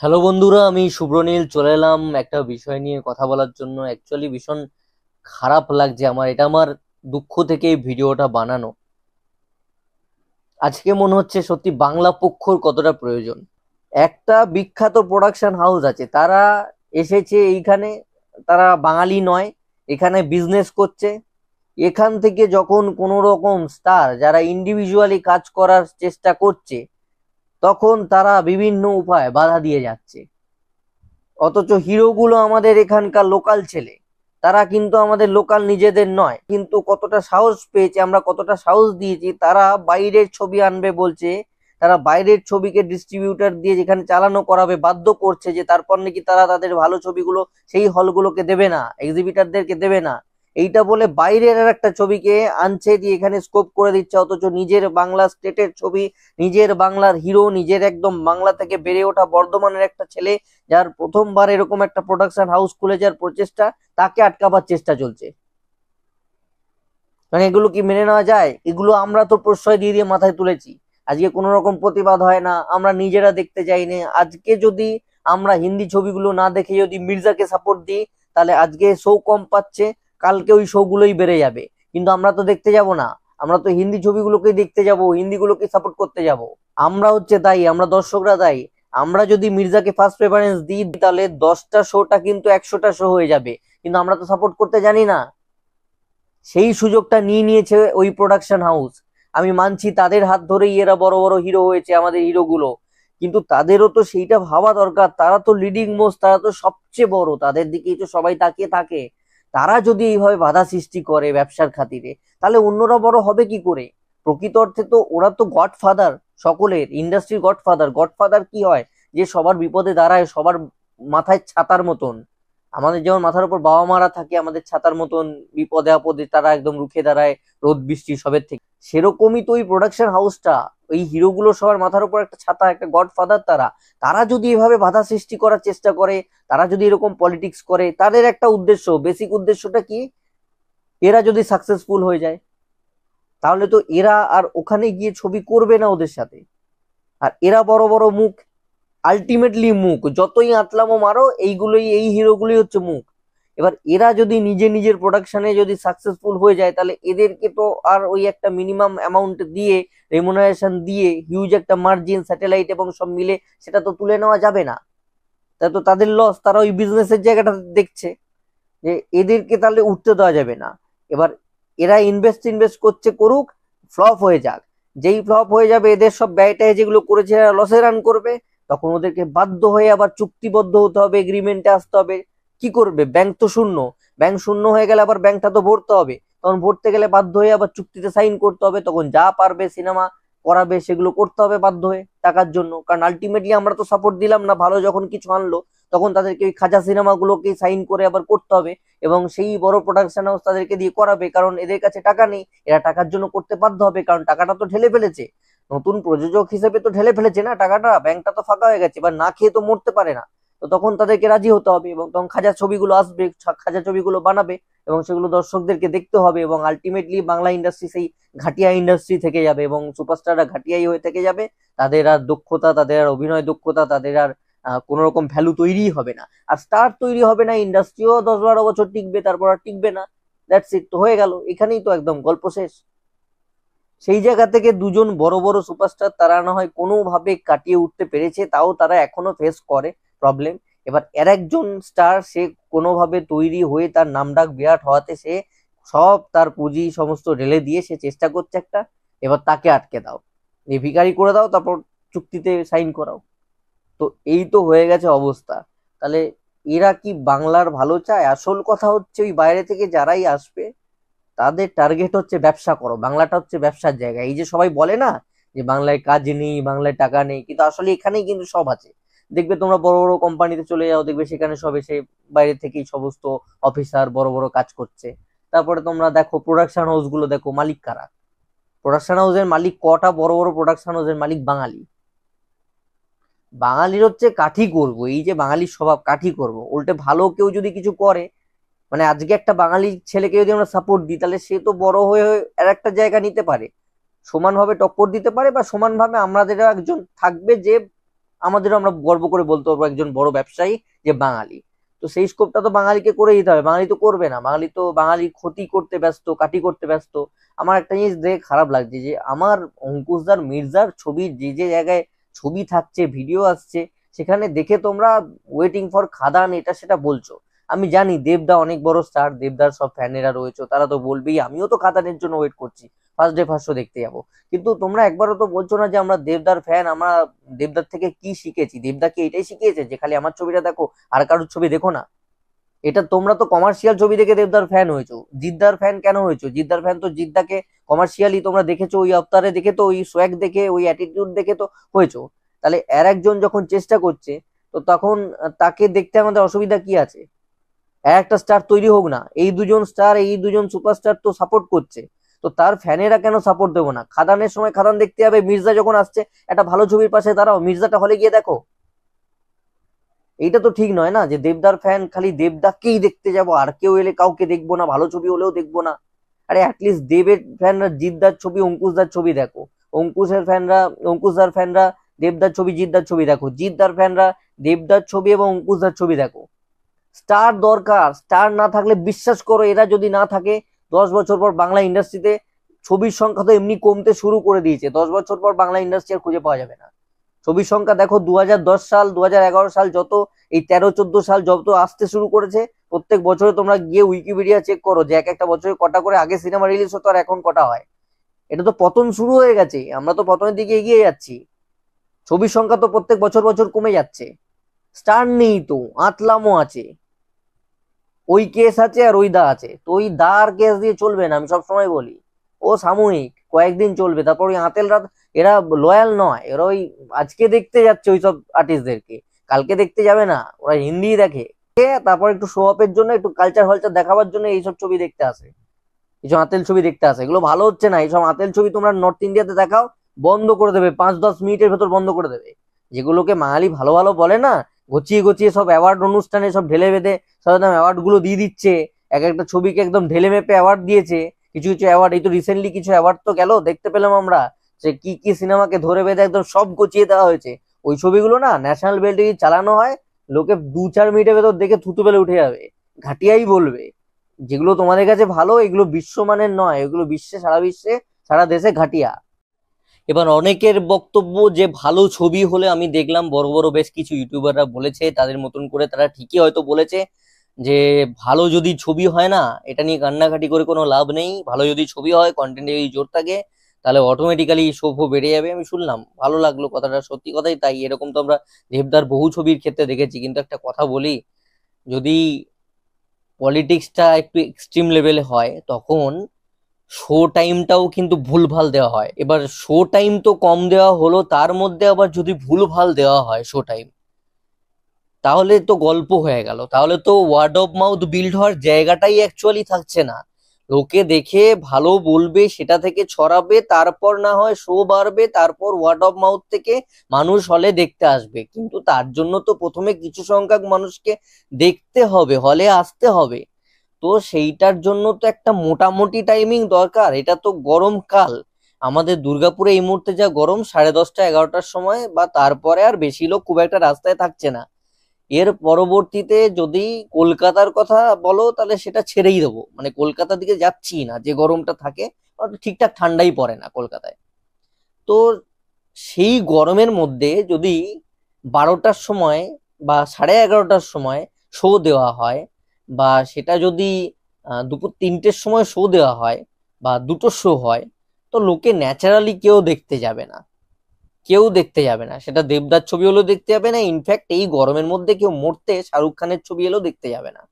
Hello বন্ধুরা, আমি শুভ্রনীল চলে এলাম একটা বিষয় নিয়ে কথা বলার জন্য। অ্যাকচুয়ালি ভীষণ খারাপ লাগছে আমার, এটা আমার দুঃখ থেকে এই ভিডিওটা বানানো। আজকে মনে হচ্ছে সত্যি বাংলা পক্ষর কতটা প্রয়োজন। একটা বিখ্যাত প্রোডাকশন হাউস আছে, তারা এসেছে এইখানে, তারা বাঙালি নয়, এখানে বিজনেস করছে। এখান থেকে যখন কোনো রকম স্টার যারা ইন্ডিভিজুয়ালি কাজ করার চেষ্টা করছে, তখন তারা বিভিন্ন উপায়ে বাধা দিয়ে যাচ্ছে। অথচ হিরোগুলো আমাদের এখানকার লোকাল ছেলে, তারা কিন্তু আমাদের লোকাল নিজেদের নয়। কিন্তু কতটা সাহস পেয়েছে, আমরা কতটা সাহস দিয়েছি, তারা বাইরের ছবি আনবে বলছে, তারা বাইরের ছবিকে ডিস্ট্রিবিউটার দিয়ে যেখানে চালানো করাবে বাধ্য করছে, যে তারপর নাকি তারা তাদের ভালো ছবিগুলো সেই হলগুলোকে দেবে না, এক্সিবিটারদেরকে দেবে না। এইটা বলে বাইরের আর একটা ছবিকে আনছে, দিয়ে এখানে স্কোপ করে দিচ্ছে। অথচ নিজের বাংলা স্টেটের ছবি, নিজের বাংলার হিরো, নিজের একদম বাংলা থেকে বেড়ে ওঠা বর্ধমানের একটা ছেলে, যার প্রথমবার এরকম একটা প্রোডাকশন হাউস খুলে যাওয়ার প্রচেষ্টা, তাকে আটকাবার চেষ্টা চলছে। মানে এগুলো কি মেনে নেওয়া যায়? এগুলো আমরা তো প্রশ্রয় দিয়ে দিয়ে মাথায় তুলেছি, আজকে কোনো রকম প্রতিবাদ হয় না, আমরা নিজেরা দেখতে যাই না। আজকে যদি আমরা হিন্দি ছবিগুলো না দেখে যদি মির্জাকে সাপোর্ট দিই, তাহলে আজকে শো কম পাচ্ছে, কালকে ওই শো গুলোই বেড়ে যাবে। কিন্তু আমরা তো দেখতে যাব না, আমরা তো হিন্দি ছবিগুলোকেই দেখতে যাব, হিন্দিগুলোকে সাপোর্ট করতে যাব। আমরা হচ্ছে দায়ী, আমরা দর্শকরা দায়ী। আমরা যদি মির্জাকে ফার্স্ট প্রেফারেন্স দিই, তাহলে 10টা শোটা কিন্তু 100টা শো হয়ে যাবে। কিন্তু আমরা তো সাপোর্ট করতে জানি না, সেই সুযোগটা নিয়ে নিয়েছে ওই প্রোডাকশন হাউস। আমি মানছি তাদের হাত ধরেই এরা বড় বড় হিরো হয়েছে, আমাদের হিরোগুলো। কিন্তু তাদেরও তো সেইটা ভাবা দরকার, তারা তো লিডিং মোস্ট, তারা তো সবচেয়ে বড়, তাদের দিকেই তো সবাই তাকিয়ে থাকে। তারা যদি এইভাবে বাধা সৃষ্টি করে ব্যবসার খাতিরে, তাহলে অন্যরা বড় হবে কি করে? প্রকৃত অর্থে তো ওরা তো গডফাদার, সকলের ইন্ডাস্ট্রির গডফাদার। গডফাদার কি হয়? যে সবার বিপদে দাঁড়ায়, সবার মাথায় ছাতার মতন। আমাদের যেমন মাথার উপর বাবা মারা থাকে আমাদের ছাতার মতন, বিপদে আপদে তারা একদম রুখে দাঁড়ায় রোদ বৃষ্টি সবের থেকে। সেরকমই তো ওই প্রোডাকশন হাউসটা, ওই হিরোগুলো সবার মাথার উপর একটা ছাতা, একটা গডফাদার। তারা তারা যদি এভাবে বাধা সৃষ্টি করার চেষ্টা করে, তারা যদি এরকম পলিটিক্স করে, তাদের একটা উদ্দেশ্য, বেসিক উদ্দেশ্যটা কি? এরা যদি সাকসেসফুল হয়ে যায়, তাহলে তো এরা আর ওখানে গিয়ে ছবি করবে না ওদের সাথে। আর এরা বড় বড় মুখ, আলটিমেটলি মুখ, যতই আতলামো মারো, এইগুলোই, এই হিরোগুলোই হচ্ছে মুখ। এবার এরা যদি নিজে নিজের প্রোডাকশনে যদি সাকসেসফুল হয়ে যায়, তাহলে এদেরকে তো আর ওই একটা মিনিমাম অ্যামাউন্ট দিয়ে, রেমুনারেশন দিয়ে, হিউজ একটা মার্জিন, স্যাটেলাইট এবং সব মিলে সেটা তো তুলে নেওয়া যাবে না। তা তো তাদের লস, তারা ওই বিজনেসের জায়গাটা দেখছে, যে এদেরকে তাহলে উঠতে দেওয়া যাবে না। এবার এরা ইনভেস্ট ইনভেস্ট করছে, করুক, ফ্লপ হয়ে যাক। যেই ফ্লপ হয়ে যাবে, এদের সব ব্যয়টায় যেগুলো করেছে এরা লসে রান করবে, তখন ওদেরকে বাধ্য হয়ে আবার চুক্তিবদ্ধ হতে হবে, এগ্রিমেন্টে আসতে হবে। কি করবে? ব্যাংক তো শূন্য। ব্যাংক শূন্য হয়ে গেলে আবার ব্যাংকটা তো ভরতে হবে, তখন ভরতে গেলে বাধ্য হয়ে আবার চুক্তিতে সাইন করতে হবে। তখন যা পারবে সিনেমা করাবে, সেগুলো করতে হবে বাধ্য হয়ে টাকার জন্য। কারণ আলটিমেটলি আমরা তো সাপোর্ট দিলাম না, ভালো যখন কিছু আনলো, তখন তাদেরকে ওই খাজা সিনেমাগুলোকে সাইন করে আবার করতে হবে। এবং সেই বড় প্রোডাকশন হাউস তাদেরকে দিয়ে করাবে, কারণ এদের কাছে টাকা নেই, এরা টাকার জন্য করতে বাধ্য হবে, কারণ টাকাটা তো ঢেলে ফেলেছে। নতুন প্রযোজক হিসেবে তো ঢেলে ফেলেছে না টাকাটা, ব্যাংকটা তো ফাঁকা হয়ে গেছে, এবার না খেয়ে তো মরতে পারে না। তো তখন তাদেরকে রাজি হতে হবে, এবং তখন খাজা ছবিগুলো আসবে, খাজা ছবিগুলো বানাবে, এবং সেগুলো দর্শকদেরকে দেখতে হবে। এবং আলটিমেটলি বাংলা ইন্ডাস্ট্রি সেই ঘাটিয়া ইন্ডাস্ট্রি থেকে যাবে, এবং সুপারস্টাররা ঘাটিয়াই হয়ে থেকে যাবে। তাদের আর দক্ষতা, তাদের আর অভিনয় দক্ষতা, তাদের আর কোন রকম ভ্যালু তৈরি হবে না। আর স্টার তৈরি হবে না, ইন্ডাস্ট্রিও 10-12 বছর টিকবে, তারপর আর টিকবে না। দ্যাটস ইট, তো হয়ে গেল, এখানেই তো একদম গল্প শেষ। সেই জায়গা থেকে দুজন বড় বড় সুপারস্টার, তারা না হয় কোনোভাবে কাটিয়ে উঠতে পেরেছে, তাও তারা এখনো ফেস করে প্রবলেম। এবার এর একজন স্টার, সে কোনোভাবে তৈরি হয়ে তার নামডাক বিরাট হওয়াতে, সে সব তার পুঁজি সমস্ত ঢেলে দিয়ে সে চেষ্টা করছে একটা। এবার তাকে আটকে দাও, এই ভিখারি করে দাও, তারপর চুক্তিতে সাইন করাও। তো এই তো হয়ে গেছে অবস্থা। তাহলে এরা কি বাংলার ভালো চায়? আসল কথা হচ্ছে, ওই বাইরে থেকে যারাই আসবে, তাদের টার্গেট হচ্ছে ব্যবসা করো, বাংলাটা হচ্ছে ব্যবসার জায়গা। এই যে সবাই বলে না যে বাংলায় কাজ নেই, বাংলায় টাকা নেই, কিন্তু আসলে এখানেই কিন্তু সব আছে। দেখবে তোমরা বড় বড় কোম্পানিতে চলে যাও, দেখবে সেখানে সব এসে বাইরে থেকেই সমস্ত অফিসার বড় বড় কাজ করছে। তারপরে তোমরা দেখো প্রোডাকশন হাউস গুলো, দেখো মালিক কারা। প্রোডাকশন হাউসের মালিক কটা বড় বড় প্রোডাকশন হাউসের মালিক বাঙালি। বাঙালির হচ্ছে কাঠি করব, এই যে বাঙালির স্বভাব কাঠি করব, উল্টে ভালো কেউ যদি কিছু করে, মানে আজকে একটা বাঙালি ছেলেকে যদি আমরা সাপোর্ট দিই, তাহলে সে তো বড় হয়ে আর একটা জায়গা নিতে পারে, সমানভাবে টক্কর দিতে পারে, বা সমানভাবে আমাদেরও একজন থাকবে যে আমাদেরও আমরা গর্ব করে বলতে পারবো একজন বড় ব্যবসায়ী যে বাঙালি। তো সেই স্কোপটা তো বাঙালিকে করে দিতে হবে, বাঙালি তো করবে না, বাঙালি ক্ষতি করতে ব্যস্ত, কাটি করতে ব্যস্ত। আমার একটা জিনিস দেখে খারাপ লাগছে যে আমার অঙ্কুশদার মির্জার ছবির যে যে জায়গায় ছবি থাকছে, ভিডিও আসছে, সেখানে দেখে তোমরা ওয়েটিং ফর খাদান এটা সেটা বলছো। আমি জানি দেবদা অনেক বড় স্টার, দেবদার সব ফ্যানেরা রয়েছে, তারা তো বলবেই, আমিও তো খাদানের জন্য ওয়েট করছি, ফার্স্ট ডে ফার্স্ট শো দেখতে যাবো। কিন্তু তোমরা একবারও তো বলছো না যে আমরা দেবদার ফ্যান, আমরা দেবদার থেকে কি শিখেছি। দেবদা কি এটাই শিখিয়েছে যে খালি আমার ছবিটা দেখো আর কারোর ছবি দেখো না? এটা তোমরা তো কমার্শিয়াল ছবি দেখে দেবদার ফ্যান হয়েছো। জিদ্দার ফ্যান কেন হয়েছো? জিদ্দার ফ্যান তো জিদ্দাকে কমার্শিয়ালি তোমরা দেখেছো, ওই অবতারে দেখে, তো ওই সোয়াগ দেখে, ওই অ্যাটিটিউড দেখে তো হয়েছো। তাহলে এর একজন যখন চেষ্টা করছে, তো তখন তাকে দেখতে আমাদের অসুবিধা কি আছে? একটা স্টার তৈরি হোক না, এই দুজন স্টার, এই দুজন সুপারস্টার তো সাপোর্ট করছে, তো তার ফ্যানেরা কেন সাপোর্ট দেবো না? খাদানের সময় খাদান দেখতে যাবে, মির্জা যখন আসছে একটা ভালো ছবির পাশে দাঁড়াও, মির্জাটা হলে গিয়ে দেখো। এইটা তো ঠিক নয় না যে দেবদার ফ্যান খালি দেবদাকেই দেখতে যাব, আর কেউ এলে কাউকে দেখবো না, ভালো ছবি হলেও দেখবো না। আরে অ্যাটলিস্ট দেবের ফ্যানরা জিদ্দার ছবি, অঙ্কুশদার ছবি দেখো। অঙ্কুশের ফ্যানরা, অঙ্কুশদার ফ্যানরা দেবদার ছবি, জিদ্দার ছবি দেখো। জিদ্দার ফ্যানরা দেবদার ছবি এবং অঙ্কুশদার ছবি দেখো। স্টার দরকার, স্টার না থাকলে বিশ্বাস করো, এরা যদি না থাকে 10 বছর পর বাংলা ইন্ডাস্ট্রিতে ছবির সংখ্যা তো এমনি কমতে শুরু করে দিয়েছে, 10 বছর পর বাংলা ইন্ডাস্ট্রি আর খুঁজে পাওয়া যাবে না। ছবির সংখ্যা দেখো 2010 সাল, 2011 সাল, যত এই 13-14 সাল যত আসতে শুরু করেছে, প্রত্যেক বছরে তোমরা গিয়ে উইকিপিডিয়া চেক করো যে এক একটা বছরে কটা করে আগে সিনেমা রিলিজ হতো আর এখন কটা হয়। এটা তো পতন শুরু হয়ে গেছে, আমরা তো পতনের দিকে এগিয়ে যাচ্ছি। ছবির সংখ্যা তো প্রত্যেক বছর বছর কমে যাচ্ছে। স্টার নেই তো, আতলামও আছে, ওই কেস আছে আর ওই দা আছে, তো ওই দা আর কেস দিয়ে চলবে না, আমি সবসময় বলি। ও সাময়িক কয়েকদিন চলবে, তারপর ওই আতেলরা, এরা লয়াল নয়, এরা ওই আজকে দেখতে যাচ্ছে ওইসব আর্টিস্টদেরকে, কালকে দেখতে যাবে না, ওরা হিন্দি দেখে, তারপর একটু শো অফের জন্য, একটু কালচার ফালচার দেখাবার জন্য এইসব ছবি দেখতে আসে, এইসব আতেল ছবি দেখতে আসে। এগুলো ভালো হচ্ছে না, এইসব আতেল ছবি তোমরা নর্থ ইন্ডিয়াতে দেখাও, বন্ধ করে দেবে, 5-10 মিনিটের ভেতর বন্ধ করে দেবে। যেগুলোকে বাঙালি ভালো ভালো বলে না, গচিয়ে গচিয়ে সব অ্যাওয়ার্ড অনুষ্ঠানে সব ঢেলে বেঁধে সব একদম অ্যাওয়ার্ড গুলো দিয়ে দিচ্ছে, এক একটা ছবিকে একদম ঢেলে মেপে অ্যাওয়ার্ড দিয়েছে। কিছু কিছু অ্যাওয়ার্ড, এই তো রিসেন্টলি কিছু অ্যাওয়ার্ড তো গেল, দেখতে পেলাম আমরা, যে কি কি সিনেমাকে ধরে বেঁধে একদম সব গচিয়ে দেওয়া হয়েছে। ওই ছবিগুলো না ন্যাশনাল বেল্টে চালানো হয়, লোকে 2-4 মিনিটের ভেতর দেখে থুতু ফেলে উঠে যাবে, ঘাটিয়াই বলবে। যেগুলো তোমাদের কাছে ভালো, এগুলো বিশ্বমানের নয়, এগুলো সারা বিশ্বে, সারা দেশে ঘাটিয়া। এবার অনেকের বক্তব্য যে ভালো ছবি হলে, আমি দেখলাম বড় বড় বেশ কিছু ইউটিউবাররা বলেছে তাদের মতন করে, তারা ঠিকই হয়তো বলেছে যে ভালো যদি ছবি হয় না, এটা নিয়ে কান্নাকাটি করে কোনো লাভ নেই, ভালো যদি ছবি হয়, কন্টেন্টে যদি জোর থাকে, তাহলে অটোমেটিক্যালি শোভও বেড়ে যাবে। আমি শুনলাম, ভালো লাগলো কথাটা, সত্যি কথাই তাই। এরকম তো আমরা দেবদার বহু ছবির ক্ষেত্রে দেখেছি। কিন্তু একটা কথা বলি, যদি পলিটিক্সটা একটু এক্সট্রিম লেভেলে হয়, তখন শো টাইমটাও কিন্তু ভুলভাল দেওয়া হয়। এবার শো টাইম তো কম দেওয়া হলো, তার মধ্যে আবার যদি ভুলভাল দেওয়া হয় শো টাইম, তাহলে তো গল্প হয়ে গেল, তাহলে তো ওয়ার্ড অফ মাউথ বিল্ড হওয়ার জায়গাটাই অ্যাকচুয়ালি থাকছে না। লোকে দেখে ভালো বলবে, সেটা থেকে ছড়াবে, তারপর না হয় শো বাড়বে, তারপর ওয়ার্ড অফ মাউথ থেকে মানুষ হলে দেখতে আসবে। কিন্তু তার জন্য তো প্রথমে কিছু সংখ্যক মানুষকে দেখতে হবে, হলে আসতে হবে। তো সেইটার জন্য তো একটা মোটামুটি টাইমিং দরকার। এটা তো গরমকাল, আমাদের দুর্গাপুরে এই মুহূর্তে যা গরম, 10:30-11টার সময় বা তারপরে আর বেশি লোক খুব একটা রাস্তায় থাকছে না। এর পরবর্তীতে যদি কলকাতার কথা বলো, তাহলে সেটা ছেড়েই দেবো, মানে কলকাতার দিকে যাচ্ছি না, যে গরমটা থাকে, ঠিকঠাক ঠান্ডাই পড়ে না কলকাতায়। তো সেই গরমের মধ্যে যদি 12টার সময় বা 11:30টার সময় শো দেওয়া হয়, বা সেটা যদি দুপুর 3টের সময় শো দেওয়া হয়, বা দুটো শো হয়, তো লোকে ন্যাচারালি কেউ দেখতে যাবে না, কেউ দেখতে যাবে না। সেটা দেবদার ছবি হলেও দেখতে যাবে না, ইনফ্যাক্ট এই গরমের মধ্যে কেউ মরতে শাহরুখ খানের ছবি এলেও দেখতে যাবে না।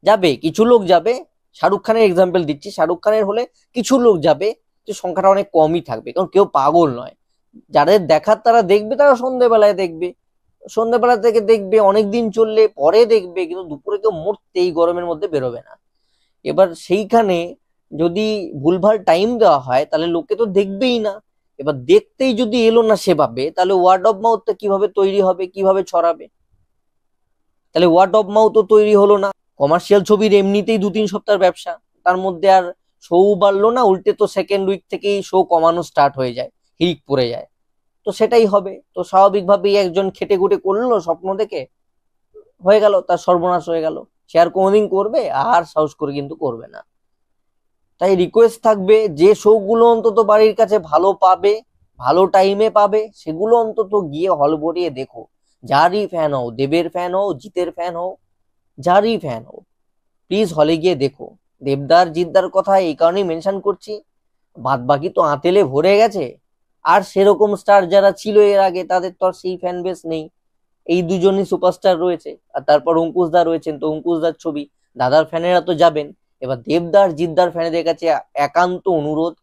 যাবে, কিছু লোক যাবে, শাহরুখ খানের এক্সাম্পল দিচ্ছি, শাহরুখ খানের হলে কিছু লোক যাবে, যে সংখ্যাটা অনেক কমই থাকবে, কারণ কেউ পাগল নয়। যাদের দেখার তারা দেখবে, তারা সন্ধ্যেবেলায় দেখবে, সন্ধ্যেবেলা থেকে দেখবে, অনেকদিন চললে পরে দেখবে, কিন্তু দুপুরে কেউ মরতে এই গরমের মধ্যে বেরোবে না। এবার সেইখানে যদি ভুলভাল টাইম দেওয়া হয়, তাহলে লোকে তো দেখবেই না। এবার দেখতেই যদি এলো না সেভাবে, তাহলে ওয়ার্ড অফ মাউথটা কিভাবে তৈরি হবে, কিভাবে ছড়াবে? তাহলে ওয়ার্ড অফ মাউথও তৈরি হলো না। কমার্শিয়াল ছবির এমনিতেই 2-3 সপ্তাহের ব্যবসা, তার মধ্যে আর শো বাড়লো না, উল্টে তো সেকেন্ড উইক থেকেই শো কমানো স্টার্ট হয়ে যায়, হিড়িক পড়ে যায়। তো তো সেটাই হবে। তো স্বাভাবিকভাবেই একজন খেটে খুটে করলো স্বপ্ন দেখে, হয়ে গেল, তার সর্বনাশ হয়ে গেল। সে আর কোনোদিন করবে? আর সাহস করে কিন্তু করবে না। তাই রিকোয়েস্ট থাকবে, যে শো গুলো অন্তত বাড়ির কাছে ভালো পাবে, ভালো টাইমে পাবে, সেগুলো অন্তত গিয়ে হল ভরিয়ে দেখো। যারই ফ্যান হও, দেবের ফ্যান হও, জিতের ফ্যান হও, যারই ফ্যান হও, প্লিজ হলে গিয়ে দেখো। দেবদার জিদ্দার কথা এই কারণেই মেনশন করছি, বাদ বাকি তো আতেলে ভরে গেছে। আর সেরকম স্টার যারা ছিল এর আগে, তাদের তো আর সেই ফ্যান বেস নেই। এই দুজনই সুপারস্টার রয়েছে, আর তারপর অঙ্কুশদা রয়েছেন, তো অঙ্কুশদার ছবি দাদার ফ্যানেরা তো যাবেন। এবার দেবদার জিদ্দার ফ্যানেদের কাছে একান্ত অনুরোধ,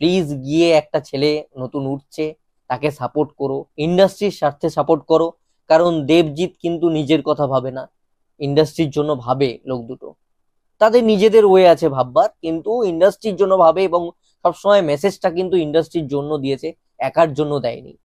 প্লিজ গিয়ে, একটা ছেলে নতুন উঠছে, তাকে সাপোর্ট করো, ইন্ডাস্ট্রির স্বার্থে সাপোর্ট করো। কারণ দেবজিৎ কিন্তু নিজের কথা ভাবে না, ইন্ডাস্ট্রির জন্য ভাবে লোক দুটো। তাদের নিজেদের ওয়ে আছে ভাববার, কিন্তু ইন্ডাস্ট্রির জন্য ভাবে, এবং সবসময় মেসেজটা কিন্তু ইন্ডাস্ট্রির জন্য দিয়েছে, একার জন্য দেয়নি।